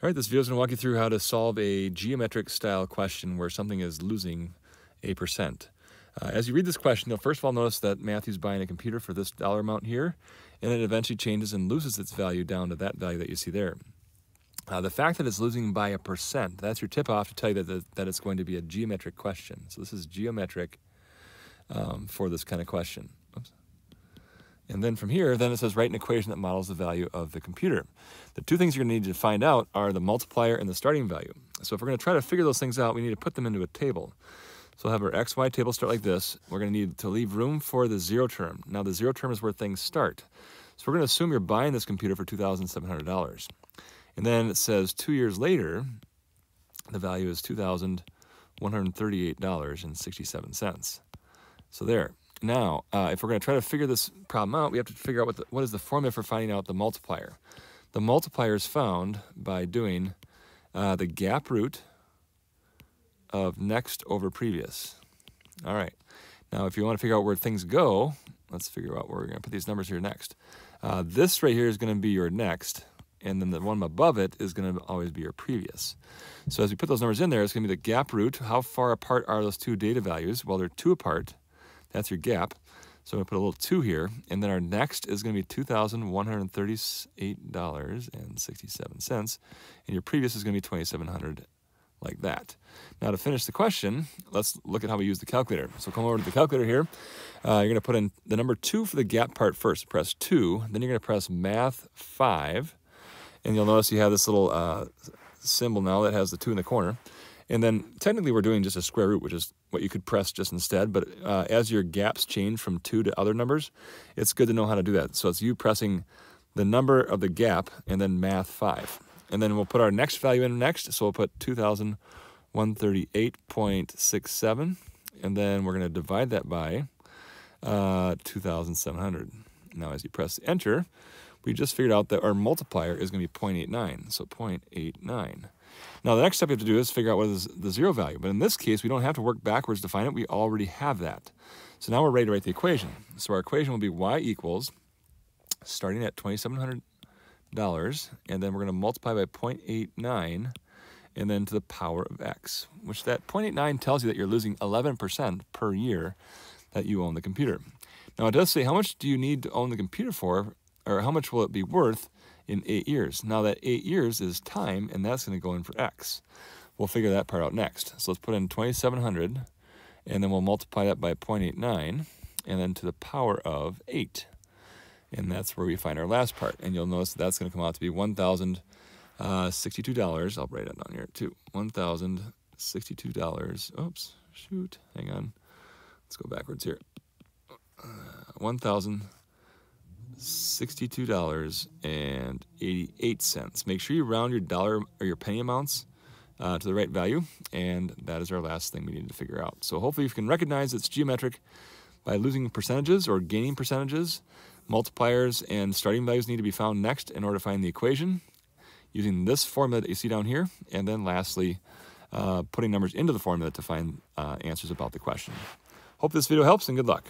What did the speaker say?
All right, this video is going to walk you through how to solve a geometric style question where something is losing a percent. As you read this question, you'll first of all notice that Matthew's buying a computer for this dollar amount here, and it eventually changes and loses its value down to that value that you see there. The fact that it's losing by a percent, that's your tip-off to tell you that it's going to be a geometric question. So this is geometric for this kind of question. Oops. And then from here, then it says write an equation that models the value of the computer. The two things you're going to need to find out are the multiplier and the starting value. So if we're going to try to figure those things out, we need to put them into a table. So we'll have our XY table start like this. We're going to need to leave room for the zero term. Now the zero term is where things start. So we're going to assume you're buying this computer for $2,700. And then it says 2 years later, the value is $2,138.67. So there. Now, if we're going to try to figure this problem out, we have to figure out what is the formula for finding out the multiplier. The multiplier is found by doing the gap root of next over previous. All right. Now, if you want to figure out where things go, let's figure out where we're going to put these numbers here next. This right here is going to be your next, and then the one above it is going to always be your previous. So as we put those numbers in there, it's going to be the gap root. How far apart are those two data values? Well, they're 2 apart. That's your gap. So I'm going to put a little 2 here, and then our next is going to be $2,138.67, and your previous is going to be $2,700, like that. Now to finish the question, let's look at how we use the calculator. So come over to the calculator here. You're going to put in the number 2 for the gap part first. Press 2, then you're going to press math 5, and you'll notice you have this little symbol now that has the 2 in the corner. And then technically we're doing just a square root, which is what you could press just instead. But as your gaps change from 2 to other numbers, it's good to know how to do that. So it's you pressing the number of the gap and then math 5. And then we'll put our next value in next. So we'll put 2,138.67. And then we're going to divide that by 2,700. Now as you press enter, we just figured out that our multiplier is going to be 0.89. So 0.89. Now the next step you have to do is figure out what is the zero value. But in this case, we don't have to work backwards to find it. We already have that. So now we're ready to write the equation. So our equation will be y equals, starting at $2,700, and then we're going to multiply by 0.89, and then to the power of x, which that 0.89 tells you that you're losing 11% per year that you own the computer. Now it does say how much do you need to own the computer for, or how much will it be worth in 8 years. Now that 8 years is time, and that's going to go in for x. We'll figure that part out next. So let's put in 2,700, and then we'll multiply that by 0.89, and then to the power of 8. And that's where we find our last part. And you'll notice that's going to come out to be $1,062. I'll write it down here too. $1,062. Oops, shoot, hang on. Let's go backwards here. $1,062.88. Make sure you round your dollar or your penny amounts to the right value, and that is our last thing we need to figure out. So hopefully you can recognize it's geometric by losing percentages or gaining percentages. Multipliers and starting values need to be found next in order to find the equation using this formula that you see down here, and then lastly putting numbers into the formula to find answers about the question. Hope this video helps, and good luck.